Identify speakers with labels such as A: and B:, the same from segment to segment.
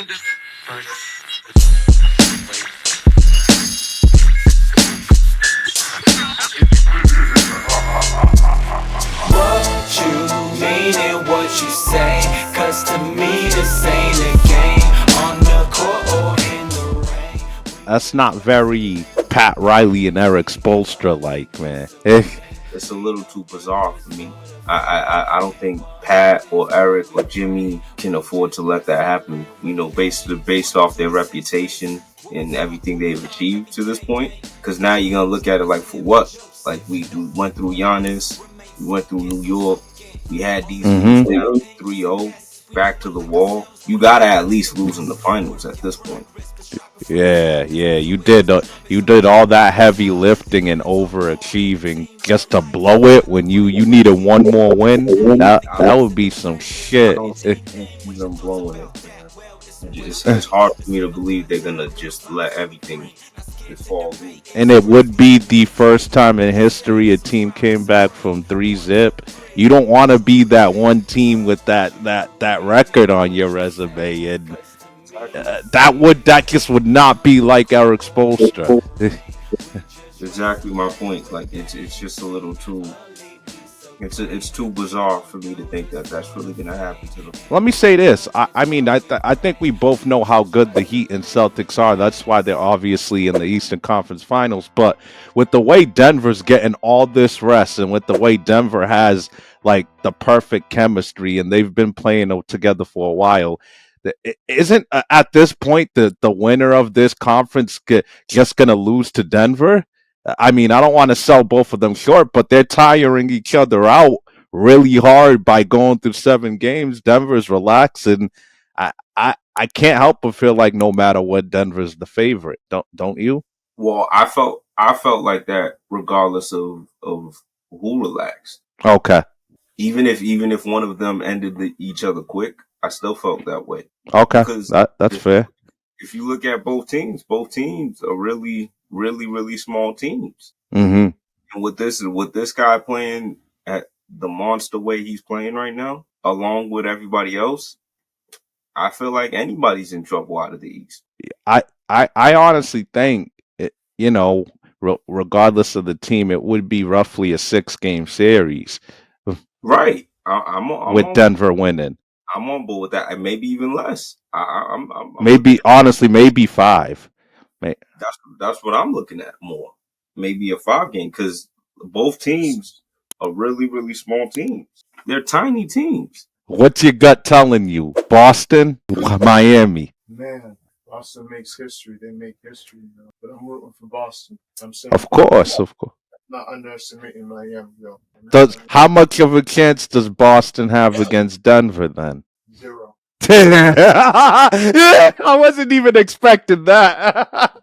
A: What you mean and what you say, 'cause to me this ain't a game on the court or in the rain.
B: That's not very Pat Riley and Eric Spoelstra like, man.
C: It's a little too bizarre for me. I don't think Pat or Eric or Jimmy can afford to let that happen. You know, based off their reputation and everything they've achieved to this point. Because now you're gonna look at it like, for what? Like we went through Giannis, we went through New York, we had these down 3-0, back to the wall. You gotta at least lose in the finals at this point.
B: Yeah, you did all that heavy lifting and overachieving just to blow it when you needed one more win. That would be some shit.
C: I don't see them blowing it. It's hard for me to believe they're gonna just let everything just fall loose.
B: And it would be the first time in history a team came back from 3-0. You don't want to be that one team with that record on your resume, and that just would not be like Eric Spoelstra.
C: Exactly my point. Like it's just a little too. It's too bizarre for me to think that that's really gonna happen to them.
B: Let me say this. I mean, I think we both know how good the Heat and Celtics are. That's why they're obviously in the Eastern Conference Finals. But with the way Denver's getting all this rest, and with the way Denver has like the perfect chemistry, and they've been playing together for a while, isn't at this point the winner of this conference just gonna lose to Denver? I mean, I don't want to sell both of them short, but they're tiring each other out really hard by going through 7 games. Denver's relaxing. I can't help but feel like no matter what, Denver's the favorite. Don't you?
C: Well, I felt like that regardless of who relaxed.
B: Okay.
C: Even if one of them ended each other quick, I still felt that way.
B: Okay. That's fair.
C: If you look at both teams are really, really, really small teams.
B: Mm-hmm.
C: And with this guy playing at the monster way he's playing right now, along with everybody else, I feel like anybody's in trouble out of the East.
B: I honestly think, regardless of the team, it would be roughly a 6-game series.
C: Right. I'm
B: with Denver winning.
C: I'm on board with that, and maybe even less. I'm
B: maybe 5.
C: That's what I'm looking at more. Maybe a 5-game, because both teams are really, really small teams. They're tiny teams.
B: What's your gut telling you? Boston, Miami.
D: Man, Boston makes history. They make history, but I'm rooting for Boston. I'm saying,
B: of course.
D: Not underestimating Miami, though.
B: How much of a chance does Boston have against Denver then?
D: 0.
B: I wasn't even expecting that.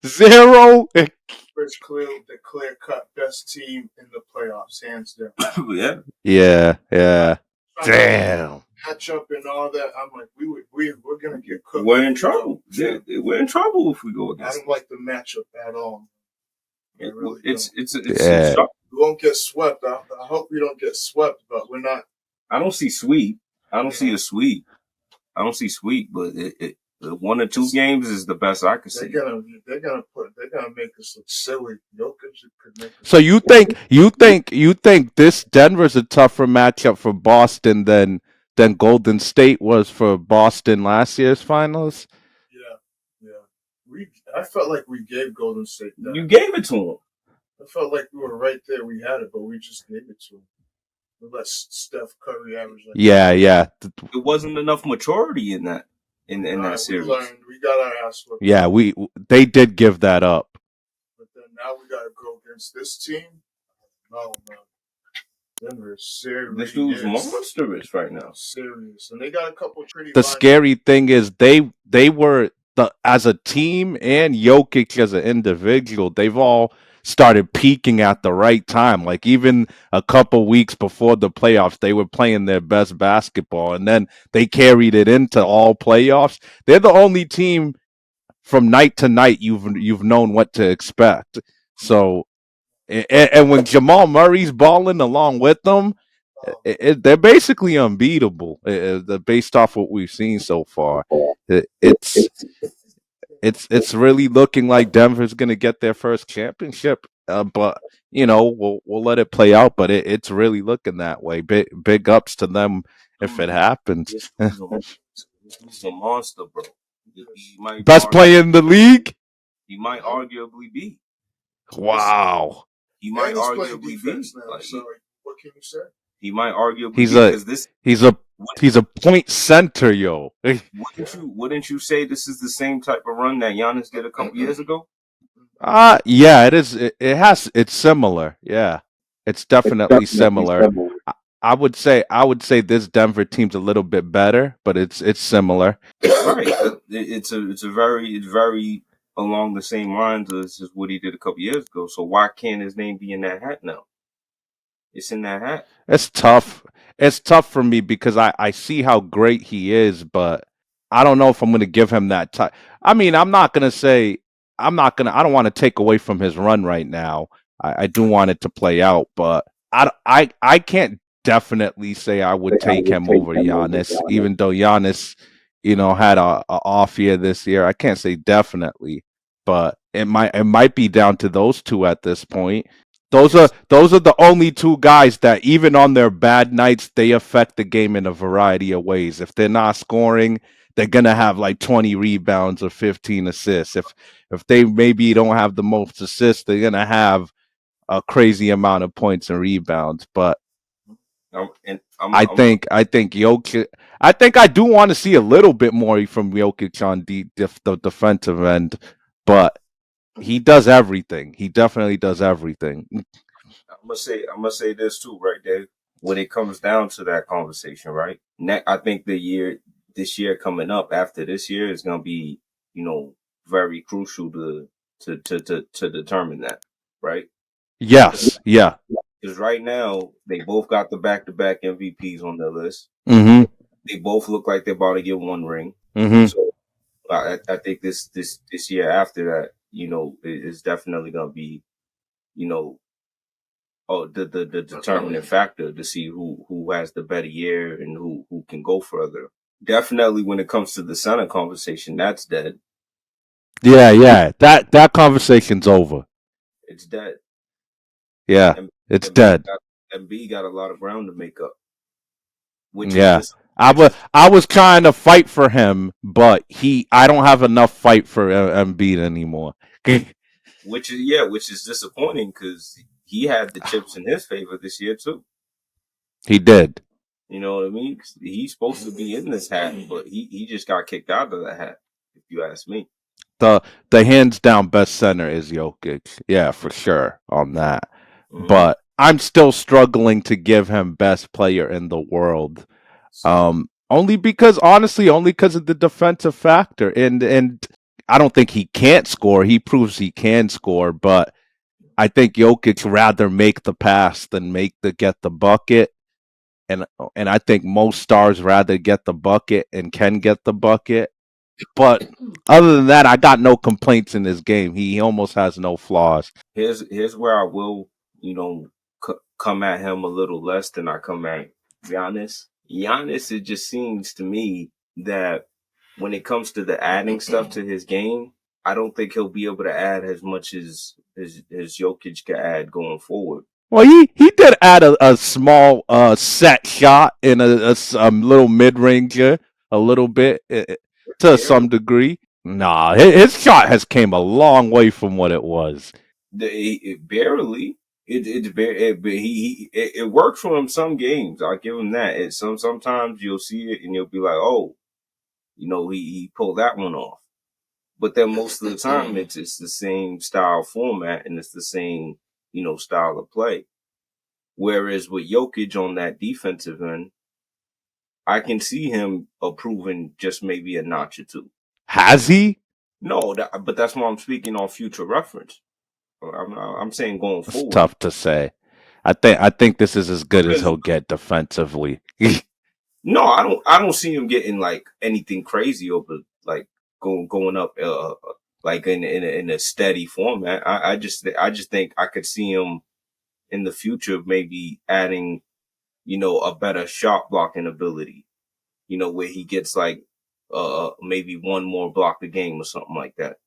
B: 0.
D: It's clearly the clear-cut best team in the playoffs, hands down.
B: Yeah. Damn.
D: Catch up and all that. I'm like, we're gonna get cooked.
C: We're in trouble. Yeah, we're in trouble if we go against.
D: I don't like the matchup at all.
C: It's
D: we won't get swept. I hope we don't get swept, but we're not.
C: I don't see sweep. I don't see a sweep. But the 1 or 2 games is the best I could see.
D: They're gonna make us look silly. Could make us
B: so you think this Denver's a tougher matchup for Boston than Golden State was for Boston last year's finals?
D: Yeah. I felt like we gave Golden State that.
C: You gave it to them.
D: I felt like we were right there. We had it, but we just gave it to them. We let Steph Curry average.
B: Yeah.
C: It wasn't enough maturity in that that series.
D: We got our ass whipped.
B: Yeah, they did give that up.
D: But then now we got to go against this team. No, man. Denver is serious.
C: This dude's monstrous right now.
D: Serious, and they got a couple pretty.
B: The scary thing is they were as a team and Jokic as an individual. They've all started peaking at the right time. Like even a couple weeks before the playoffs, they were playing their best basketball, and then they carried it into all playoffs. They're the only team from night to night you've known what to expect. So, and when Jamal Murray's balling along with them, they're basically unbeatable based off what we've seen so far. It, it's it's really looking like Denver's going to get their first championship. But we'll let it play out. But it's really looking that way. Big ups to them if it happens.
C: He's a monster, bro. He might
B: Best player in the league.
C: He might arguably be.
B: Wow.
C: He might
D: And he's playing
C: arguably
D: defense
C: be.
D: now.
C: Like,
D: So what can you say?
C: he might arguably
B: He's
C: be
B: a
C: because this.
B: he's a point center, yo.
C: Wouldn't you say this is the same type of run that Giannis did a couple years ago?
B: Yeah, it is. It's similar. Yeah, it's definitely similar. I would say this Denver team's a little bit better, but it's similar.
C: Right. It's very along the same lines as what he did a couple years ago. So why can't his name be in that hat now? It's in that hat.
B: It's tough. It's tough for me because I see how great he is, but I don't know if I'm going to give him that time. I mean, I don't want to take away from his run right now. I do want it to play out, but I can't definitely say I would take him over Giannis, even though Giannis, had a off year this year. I can't say definitely, but it might be down to those two at this point. Those are the only two guys that even on their bad nights they affect the game in a variety of ways. If they're not scoring, they're gonna have like 20 rebounds or 15 assists. If they maybe don't have the most assists, they're gonna have a crazy amount of points and rebounds. But I think Jokic. I think I do want to see a little bit more from Jokic on the defensive end, but he does everything. He definitely does everything.
C: I'm gonna say this too, right, Dave. When it comes down to that conversation, right? I think this year coming up after this year is gonna be, very crucial to determine that, right?
B: Yes. Yeah.
C: Because right now they both got the back-to-back MVPs on their list.
B: Mm-hmm.
C: They both look like they're about to get one ring.
B: Mm-hmm.
C: So I think this year after that, is definitely gonna be, you know, the determining factor to see who has the better year and who can go further. Definitely when it comes to the center conversation, that's dead.
B: Yeah. That conversation's over.
C: It's dead.
B: Yeah,
C: And
B: it's dead.
C: B got a lot of ground to make up, which is
B: Yeah.
C: this,
B: I
C: which
B: was
C: is
B: I was trying to fight for him, but I don't have enough fight for Embiid anymore.
C: which is disappointing because he had the chips in his favor this year too.
B: He did.
C: You know what I mean? He's supposed to be in this hat, but he just got kicked out of the hat. If you ask me,
B: The hands down best center is Jokic. Yeah, for sure on that.
C: mm-hmm.
B: But I'm still struggling to give him best player in the world. Only because of the defensive factor, and I don't think he can't score. He proves he can score, but I think Jokic rather make the pass than get the bucket, and I think most stars rather get the bucket and can get the bucket. But other than that, I got no complaints in this game. He almost has no flaws.
C: Here's where I will, come at him a little less than I come at Giannis. Giannis, it just seems to me that when it comes to the adding stuff to his game, I don't think he'll be able to add as much as Jokic can add going forward.
B: Well, he did add a small set shot in a little mid ranger, a little bit to some degree. Nah, his shot has came a long way from what it was.
C: It barely. It worked for him some games. I'll give him that. Sometimes you'll see it and you'll be like, oh, he pulled that one off. But then most of the time it's the same style format and it's the same, style of play. Whereas with Jokic on that defensive end, I can see him approving just maybe a notch or two.
B: Has he?
C: No, but that's why I'm speaking on future reference. I'm saying going
B: It's
C: forward.
B: tough to say. I think this is as good as
C: Because
B: he'll get defensively.
C: no, I don't see him getting like anything crazy over like going up like in a steady format. I just think I could see him in the future maybe adding, a better shot blocking ability, where he gets like maybe one more block a game or something like that.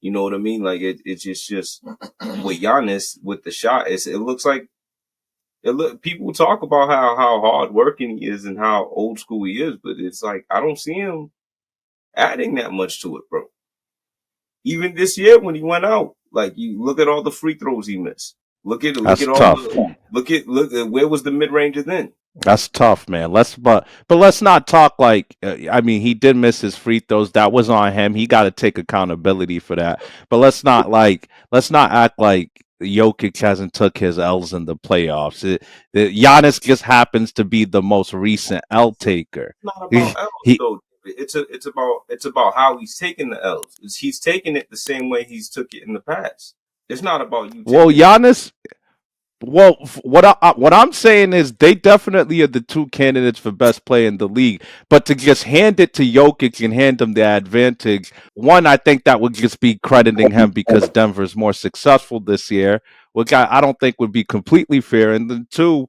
C: You know what I mean? Like it's just with Giannis with the shot, it looks like people talk about how hard working he is and how old school he is, but it's like I don't see him adding that much to it, bro. Even this year when he went out, like you look at all the free throws he missed. Look at
B: That's
C: all
B: tough.
C: look at where was the mid ranger then?
B: That's tough, man. But let's not talk like I mean, he did miss his free throws. That was on him. He got to take accountability for that. But let's not act like Jokic hasn't took his L's in the playoffs. Giannis just happens to be the most recent L taker.
C: It's not
B: He,
C: about L's
B: he
C: though. It's about how he's taking the L's. He's taking it the same way he's took it in the past. It's not about you
B: well,
C: taking it.
B: Giannis. Well, what I'm saying is they definitely are the two candidates for best player in the league. But to just hand it to Jokic and hand him the advantage, one, I think that would just be crediting him because Denver's more successful this year, which I don't think would be completely fair. And then two,